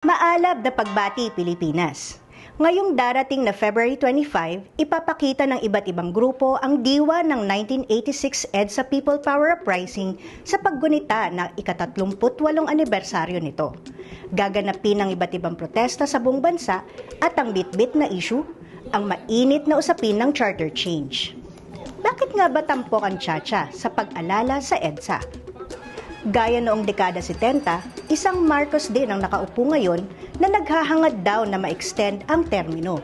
Maalab na pagbati Pilipinas. Ngayong darating na February 25, ipapakita ng iba't ibang grupo ang diwa ng 1986 EDSA People Power Uprising sa paggunita ng ika-38 anibersaryo nito. Gaganapin ang iba't ibang protesta sa buong bansa at ang bitbit na issue, ang mainit na usapin ng charter change. Bakit nga ba tampok ang Chacha sa pag-alala sa EDSA? Gaya noong dekada 70, isang Marcos din ang nakaupo ngayon na naghahangad daw na ma-extend ang termino.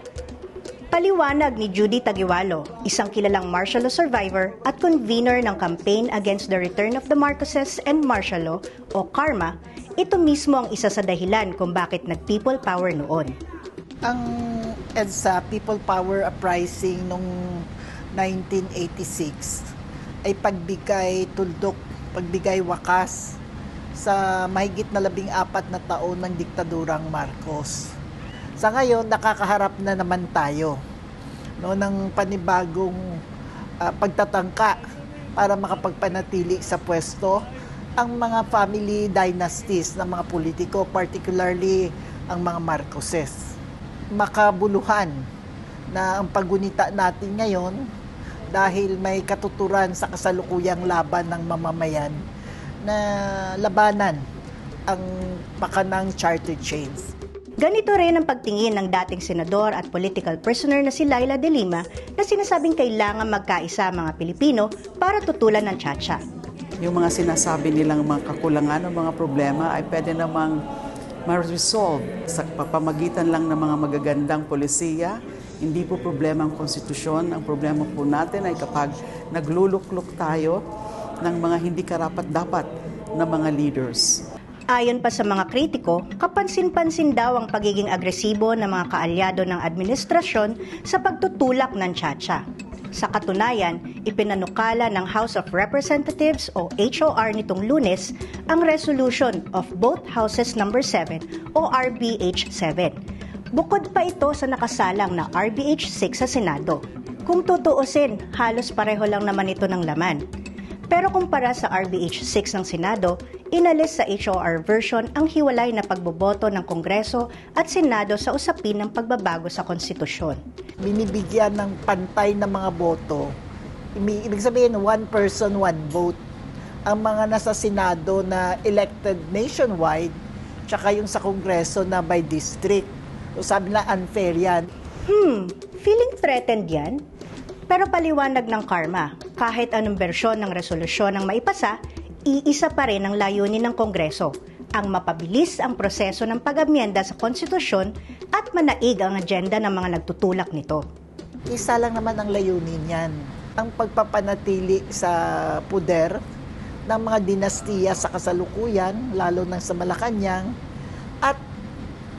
Paliwanag ni Judy Taguiwalo, isang kilalang martial law survivor at convener ng Campaign Against the Return of the Marcoses and Martial Law o CARMA, ito mismo ang isa sa dahilan kung bakit nag-people power noon. Ang EDSA People Power Uprising noong 1986 ay pagbigay tuldok, pagbigay wakas sa mahigit na 14 na taon ng diktadurang Marcos. Sa ngayon, nakakaharap na naman tayo ng panibagong pagtatangka para makapagpanatili sa pwesto ang mga family dynasties ng mga politiko, particularly ang mga Marcoses. Makabuluhan na ang paggunita natin ngayon dahil may katuturan sa kasalukuyang laban ng mamamayan na labanan ang pakanang charter change. Ganito rin ang pagtingin ng dating senador at political prisoner na si Laila de Lima na sinasabing kailangan magkaisa mga Pilipino para tutulan ng Chacha. Yung mga sinasabi nilang mga kakulangan o mga problema ay pwede namang ma-resolve sa pamamagitan lang ng mga magagandang polisiya. Hindi po problema ang konstitusyon. Ang problema po natin ay kapag nagluluklok tayo ng mga hindi karapat-dapat na mga leaders. Ayon pa sa mga kritiko, kapansin-pansin daw ang pagiging agresibo ng mga kaalyado ng administrasyon sa pagtutulak ng Chacha. Sa katunayan, ipinanukala ng House of Representatives o HOR nitong Lunes ang Resolution of both Houses No. 7 o RBH 7. Bukod pa ito sa nakasalang na RBH 6 sa Senado. Kung tutuusin, halos pareho lang naman ito ng laman. Pero kumpara sa RBH 6 ng Senado, inalis sa HOR version ang hiwalay na pagboboto ng Kongreso at Senado sa usapin ng pagbabago sa konstitusyon. Binibigyan ng pantay na mga boto. Ibig sabihin, one person, one vote. Ang mga nasa Senado na elected nationwide, tsaka yung sa Kongreso na by district. So sabi na unfair yan. Feeling threatened yan? Pero paliwanag ng CARMA, kahit anong bersyon ng resolusyon ang maipasa, iisa pa rin ang layunin ng Kongreso, ang mapabilis ang proseso ng pag-amyenda sa konstitusyon at manaig ang agenda ng mga nagtutulak nito. Isa lang naman ang layunin yan, ang pagpapanatili sa puder ng mga dinastiya sa kasalukuyan, lalo na sa Malacanang, at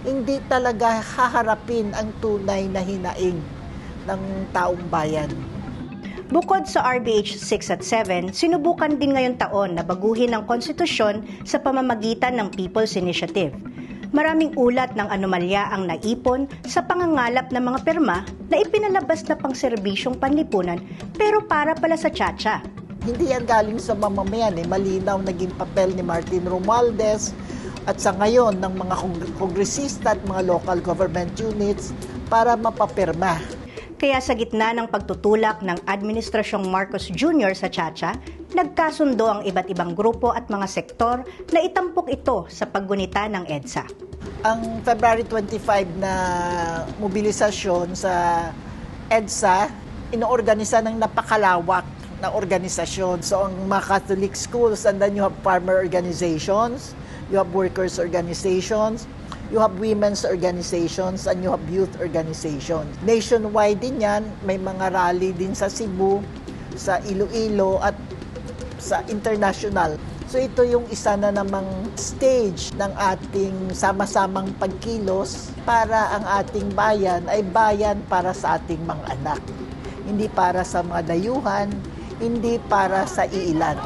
hindi talaga haharapin ang tunay na hinaing ng taong bayan. Bukod sa RBH 6 at 7, sinubukan din ngayong taon na baguhin ang konstitusyon sa pamamagitan ng People's Initiative. Maraming ulat ng anomalya ang naipon sa pangangalap ng mga pirma na ipinalabas na pangserbisyong panlipunan pero para pala sa Chacha. Hindi yan galing sa mamamayan. Malinaw naging papel ni Martin Romualdez at sa ngayon ng mga kongresista at mga local government units para mapapirma. Kaya sa gitna ng pagtutulak ng Administrasyong Marcos Jr. sa Chacha, nagkasundo ang iba't ibang grupo at mga sektor na itampok ito sa paggunita ng EDSA. Ang February 25 na mobilisasyon sa EDSA, inoorganisa ng napakalawak na organisasyon. So ang mga Catholic schools, and then you have farmer organizations, you have workers organizations, you have women's organizations, and you have youth organizations. Nationwide din yan, may mga rally din sa Cebu, sa Iloilo, at sa international. So ito yung isa na namang stage ng ating sama-samang pagkilos para ang ating bayan ay bayan para sa ating mga anak. Hindi para sa mga dayuhan, hindi para sa iilan.